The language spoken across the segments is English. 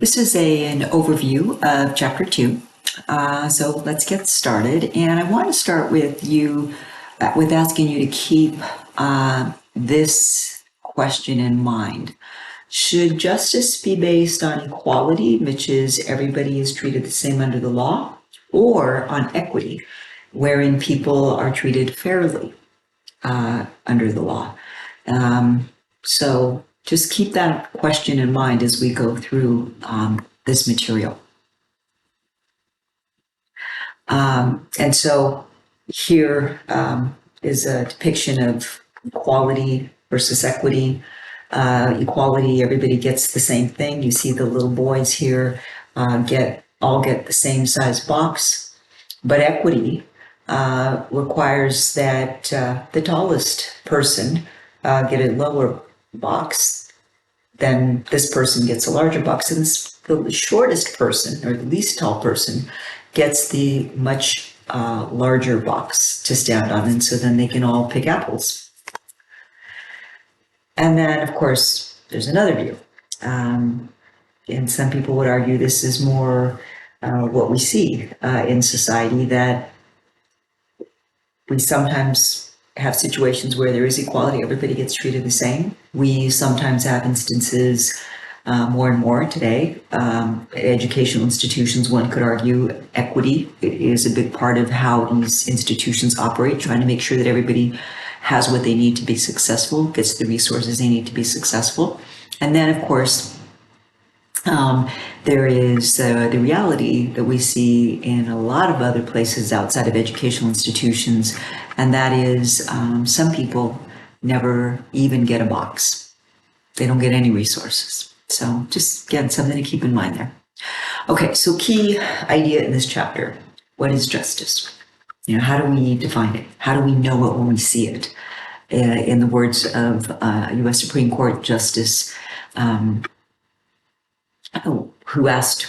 This is an overview of Chapter 2. So let's get started. And I want to start with with asking you to keep this question in mind. Should justice be based on equality, which is everybody is treated the same under the law, or on equity, wherein people are treated fairly under the law? So just keep that question in mind as we go through this material. And so here is a depiction of equality versus equity. Equality, everybody gets the same thing. You see the little boys here all get the same size box. But equity requires that the tallest person get a lower box, then this person gets a larger box, and the shortest person or the least tall person gets the much larger box to stand on, and so then they can all pick apples. And then, of course, there's another view, and some people would argue this is more what we see in society, that we sometimes have situations where there is equality, everybody gets treated the same. We sometimes have instances more and more today. Educational institutions, one could argue equity is a big part of how these institutions operate, trying to make sure that everybody has what they need to be successful, gets the resources they need to be successful. And then, of course, there is the reality that we see in a lot of other places outside of educational institutions, and that is some people never even get a box. They don't get any resources. So just, again, something to keep in mind there. Okay, so key idea in this chapter. What is justice? How do we define it? How do we know it when we see it? In the words of U.S. Supreme Court Justice,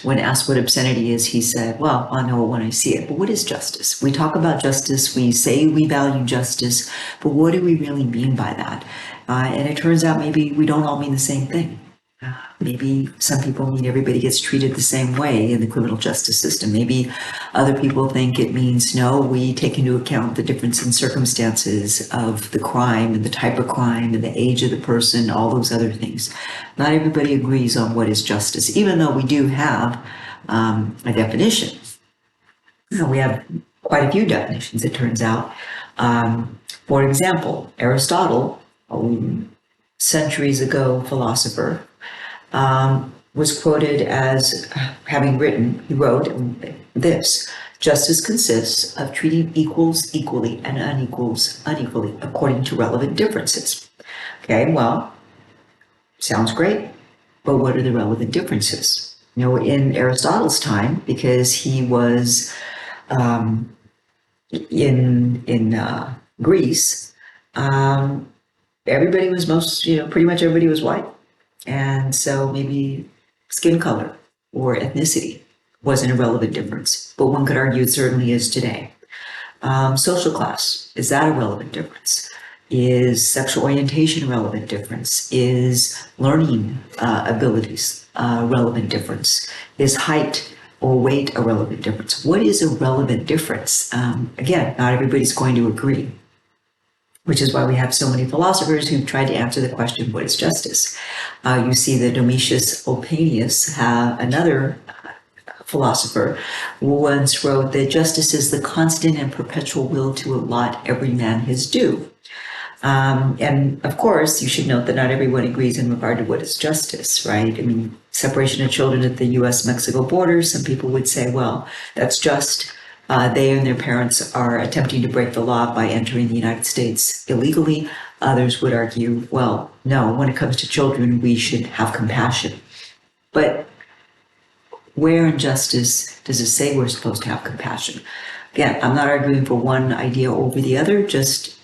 when asked what obscenity is, he said, well, I'll know it when I see it. But what is justice? We talk about justice, we say we value justice, but what do we really mean by that? And it turns out maybe we don't all mean the same thing. Maybe some people mean everybody gets treated the same way in the criminal justice system. Maybe other people think it means, no, we take into account the difference in circumstances of the crime and the type of crime and the age of the person, all those other things. Not everybody agrees on what is justice, even though we do have a definition. We have quite a few definitions, it turns out. For example, Aristotle, a centuries ago philosopher, was quoted as having written, he wrote this: justice consists of treating equals equally and unequals unequally according to relevant differences. Okay, well, sounds great, but what are the relevant differences? In Aristotle's time, because he was in Greece, everybody was pretty much everybody was white. And so maybe skin color or ethnicity wasn't a relevant difference, but one could argue it certainly is today. Social class, is that a relevant difference? Is sexual orientation a relevant difference? Is learning abilities a relevant difference? Is height or weight a relevant difference? What is a relevant difference? Again, not everybody's going to agree, which is why we have so many philosophers who tried to answer the question, what is justice? You see that Domitius Opimius, another philosopher, once wrote that justice is the constant and perpetual will to allot every man his due. And of course, you should note that not everyone agrees in regard to what is justice, right? I mean, separation of children at the U.S.-Mexico border, some people would say, well, that's just. They and their parents are attempting to break the law by entering the United States illegally. Others would argue, well, no, when it comes to children, we should have compassion. But where in justice does it say we're supposed to have compassion? Again, I'm not arguing for one idea over the other, just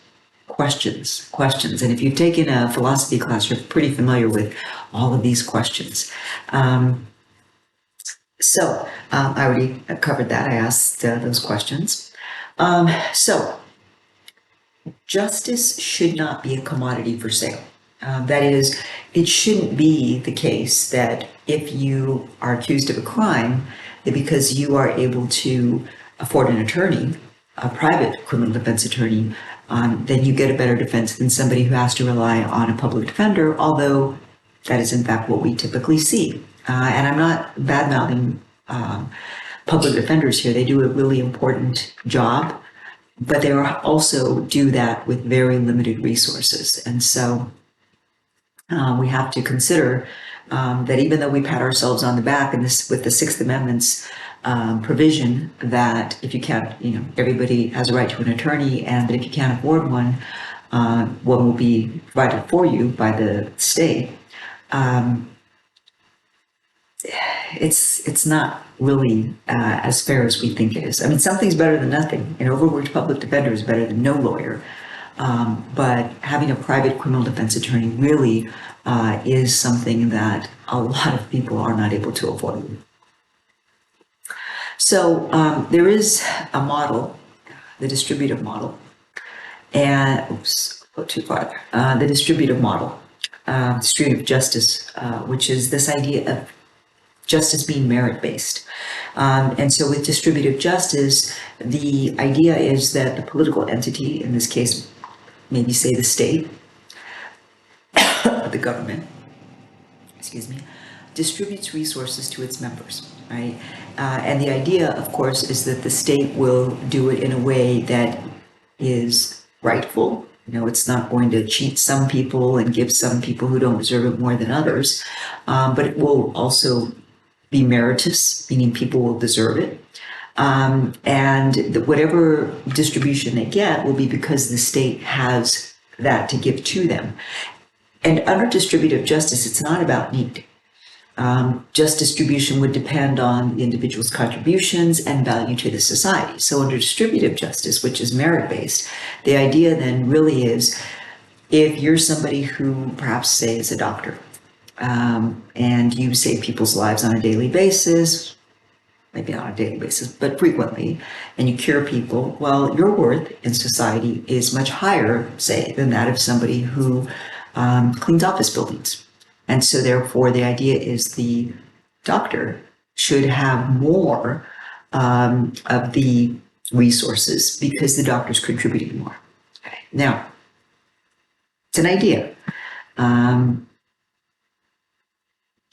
questions. And if you've taken a philosophy class, you're pretty familiar with all of these questions. So I already covered that. I asked those questions. So justice should not be a commodity for sale. That is, it shouldn't be the case that if you are accused of a crime, that because you are able to afford an attorney, a private criminal defense attorney, then you get a better defense than somebody who has to rely on a public defender, although that is in fact what we typically see. And I'm not bad-mouthing public defenders here. They do a really important job, but they also do that with very limited resources. And so we have to consider that even though we pat ourselves on the back in this with the Sixth Amendment's provision that if you can't, everybody has a right to an attorney, and that if you can't afford one, one will be provided for you by the state. It's not really as fair as we think it is. I mean, something's better than nothing. An overworked public defender is better than no lawyer. But having a private criminal defense attorney really is something that a lot of people are not able to afford. So there is a model, the distributive model, and oops, go too far. The distributive model, distributive justice, which is this idea of justice being merit-based. And so with distributive justice, the idea is that the political entity, in this case, maybe say the state, the government, distributes resources to its members, right? And the idea, of course, is that the state will do it in a way that is rightful. It's not going to cheat some people and give some people who don't deserve it more than others, but it will also be meritorious, meaning people will deserve it. And whatever distribution they get will be because the state has that to give to them. And under distributive justice, it's not about need. Just distribution would depend on the individual's contributions and value to the society. So under distributive justice, which is merit-based, the idea then really is if you're somebody who perhaps, say, is a doctor, and you save people's lives on a daily basis, maybe not on a daily basis, but frequently, and you cure people, well, your worth in society is much higher, say, than that of somebody who cleans office buildings. And so therefore, the idea is the doctor should have more of the resources because the doctor's contributing more. Okay. Now, it's an idea.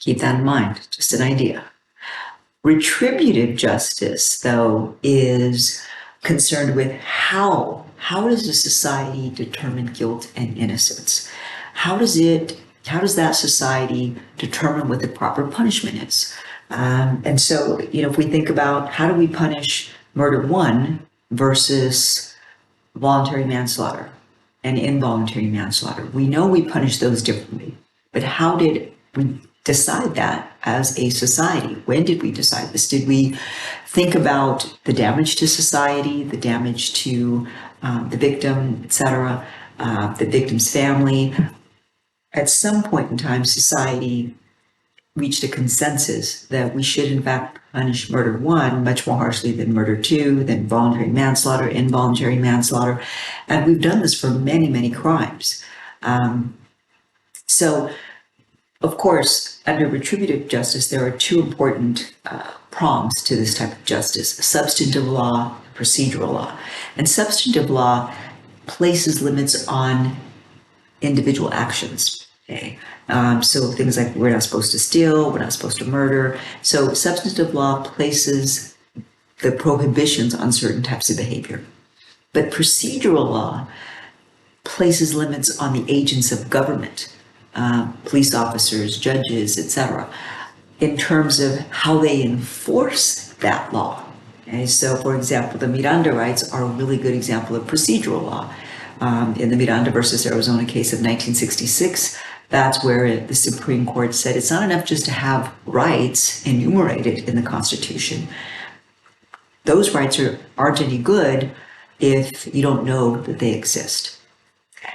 Keep that in mind, just an idea. Retributive justice, though, is concerned with how does a society determine guilt and innocence? How does that society determine what the proper punishment is? And so, if we think about how do we punish murder one versus voluntary manslaughter and involuntary manslaughter, we know we punish those differently. But how did we decide that as a society? When did we decide this? Did we think about the damage to society, the damage to the victim, etc., the victim's family? At some point in time, society reached a consensus that we should, in fact, punish murder one much more harshly than murder two, than voluntary manslaughter, involuntary manslaughter. And we've done this for many, many crimes. So, of course, under retributive justice, there are two important prongs to this type of justice: substantive law, procedural law. And substantive law places limits on individual actions. Okay. So things like we're not supposed to steal, we're not supposed to murder. So substantive law places the prohibitions on certain types of behavior. But procedural law places limits on the agents of government, police officers, judges, etc., in terms of how they enforce that law. Okay. So, for example, the Miranda rights are a really good example of procedural law. In the Miranda versus Arizona case of 1966, that's where the Supreme Court said it's not enough just to have rights enumerated in the Constitution. Those rights aren't any good if you don't know that they exist. Okay.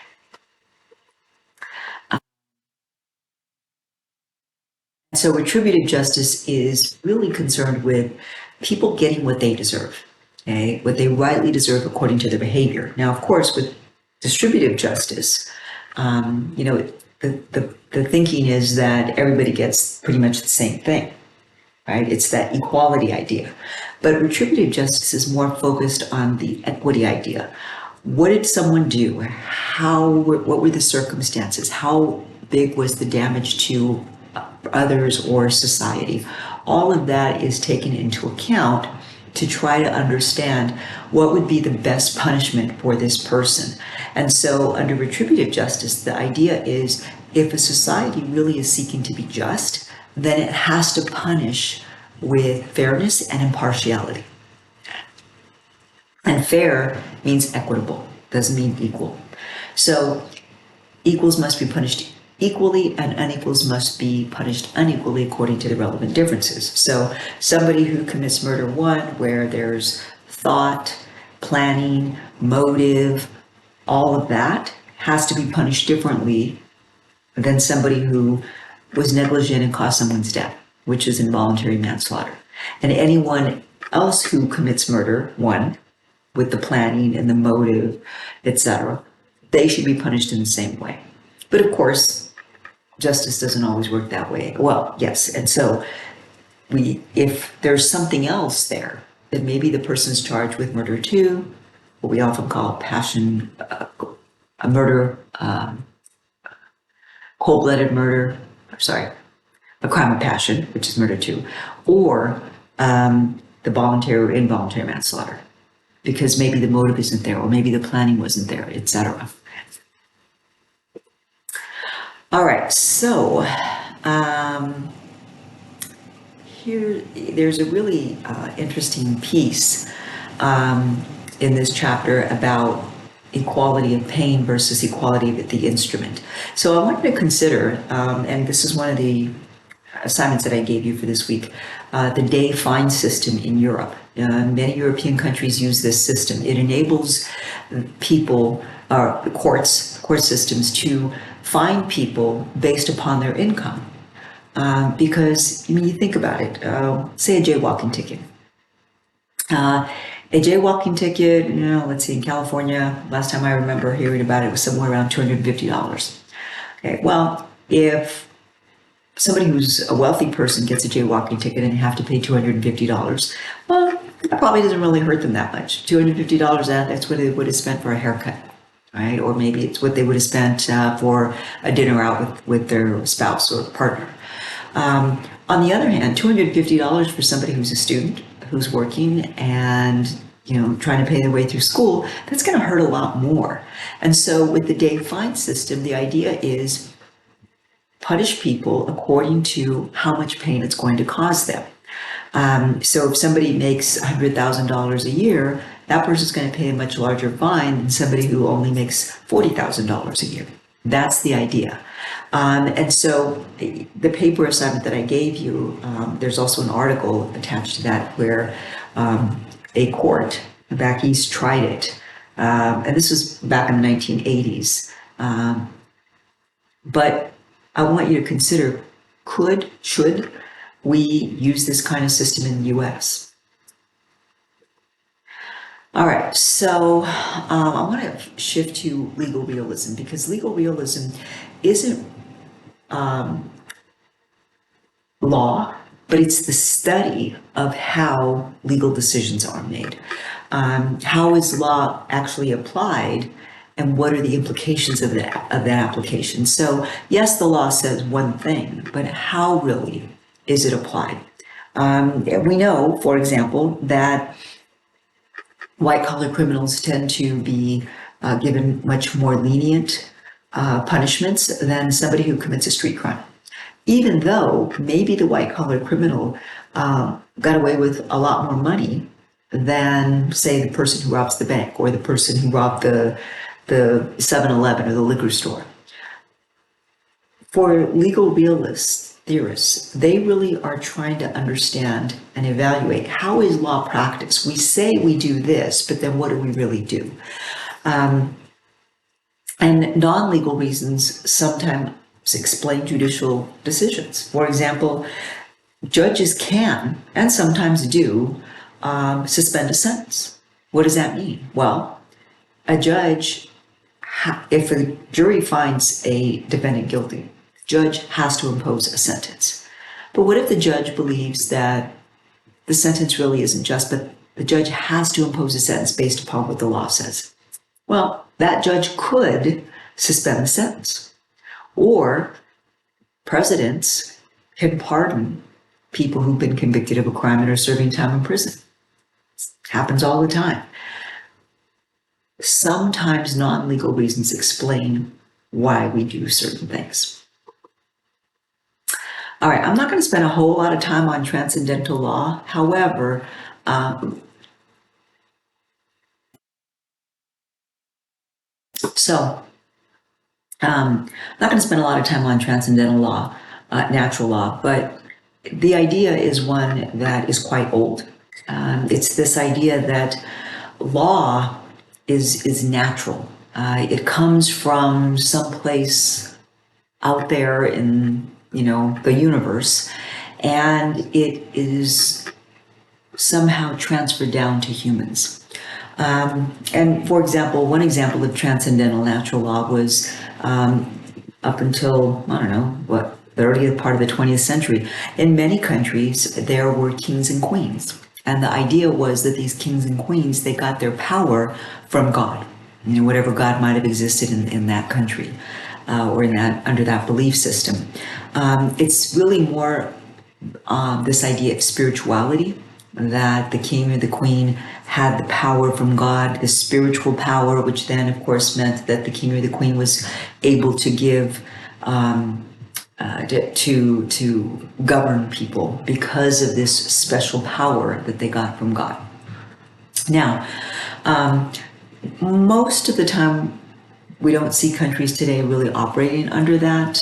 So retributive justice is really concerned with people getting what they deserve, okay? What they rightly deserve according to their behavior. Now, of course, with distributive justice, the thinking is that everybody gets pretty much the same thing, right? It's that equality idea. But retributive justice is more focused on the equity idea. What did someone do? What were the circumstances? How big was the damage to others or society? All of that is taken into account to try to understand what would be the best punishment for this person. And so under retributive justice, the idea is if a society really is seeking to be just, then it has to punish with fairness and impartiality. And fair means equitable, doesn't mean equal. So equals must be punished equally and unequals must be punished unequally according to the relevant differences. So somebody who commits murder one, where there's thought, planning, motive, all of that has to be punished differently than somebody who was negligent and caused someone's death, which is involuntary manslaughter. And anyone else who commits murder one, with the planning and the motive, etc., they should be punished in the same way. But of course, justice doesn't always work that way. Well, yes, and so if there's something else there, then maybe the person's charged with murder two, what we often call passion, a murder, cold-blooded murder, a crime of passion, which is murder two, or the voluntary or involuntary manslaughter, because maybe the motive isn't there, or maybe the planning wasn't there, etc. All right, so here there's a really interesting piece in this chapter about equality of pain versus equality of the instrument. So I wanted to consider, and this is one of the assignments that I gave you for this week, the day fine system in Europe. Many European countries use this system. It enables people, court systems, to fine people based upon their income. Because, I mean, you think about it, say a jaywalking ticket. A jaywalking ticket, let's see, in California, last time I remember hearing about it was somewhere around $250. Okay, well, if somebody who's a wealthy person gets a jaywalking ticket and they have to pay $250, well, that probably doesn't really hurt them that much. $250, that's what they would have spent for a haircut, right? Or maybe it's what they would have spent for a dinner out with their spouse or partner. On the other hand, $250 for somebody who's a student, who's working and trying to pay their way through school, that's going to hurt a lot more. And so with the day fine system, the idea is punish people according to how much pain it's going to cause them. So if somebody makes $100,000 a year, that person's going to pay a much larger fine than somebody who only makes $40,000 a year. That's the idea. And so the paper assignment that I gave you, there's also an article attached to that where a court back east tried it. And this was back in the 1980s. But I want you to consider, should we use this kind of system in the US? All right, so I want to shift to legal realism, because legal realism isn't law, but it's the study of how legal decisions are made. How is law actually applied, and what are the implications of that application? So yes, the law says one thing, but how really is it applied? We know, for example, that white-collar criminals tend to be given much more lenient punishments than somebody who commits a street crime. Even though maybe the white-collar criminal got away with a lot more money than, say, the person who robs the bank or the person who robbed the 7-Eleven or the liquor store. For legal realists, theorists, they really are trying to understand and evaluate how is law practiced. We say we do this, but then what do we really do? And non-legal reasons sometimes explain judicial decisions. For example, judges can, and sometimes do, suspend a sentence. What does that mean? Well, a judge if a jury finds a defendant guilty, the judge has to impose a sentence. But what if the judge believes that the sentence really isn't just, but the judge has to impose a sentence based upon what the law says? Well, that judge could suspend the sentence. Or presidents can pardon people who've been convicted of a crime and are serving time in prison. It happens all the time. Sometimes non-legal reasons explain why we do certain things. All right, I'm not going to spend a whole lot of time on transcendental law. However, I'm not going to spend a lot of time on transcendental law, natural law, but the idea is one that is quite old. It's this idea that law is natural. It comes from someplace out there in, the universe, and it is somehow transferred down to humans. And for example, one example of transcendental natural law was up until, 30th part of the 20th century. In many countries, there were kings and queens. And the idea was that these kings and queens, they got their power from God, whatever God might have existed in that country or under that belief system. It's really more this idea of spirituality, that the king or the queen had the power from God, the spiritual power, which then, of course, meant that the king or the queen was able to give to govern people because of this special power that they got from God. Now, most of the time, we don't see countries today really operating under that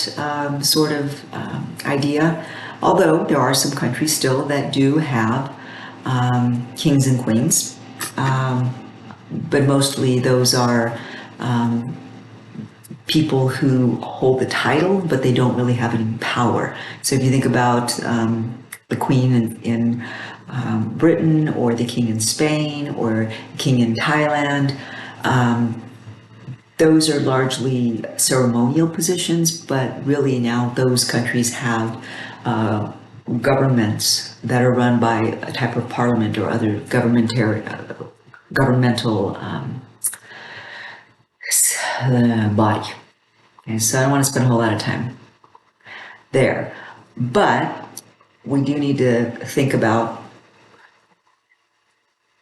sort of idea, although there are some countries still that do have kings and queens, but mostly those are people who hold the title, but they don't really have any power. So if you think about the queen in Britain, or the king in Spain, or king in Thailand, those are largely ceremonial positions, but really now those countries have governments that are run by a type of parliament or other governmental body. Okay, so I don't want to spend a whole lot of time there. But we do need to think about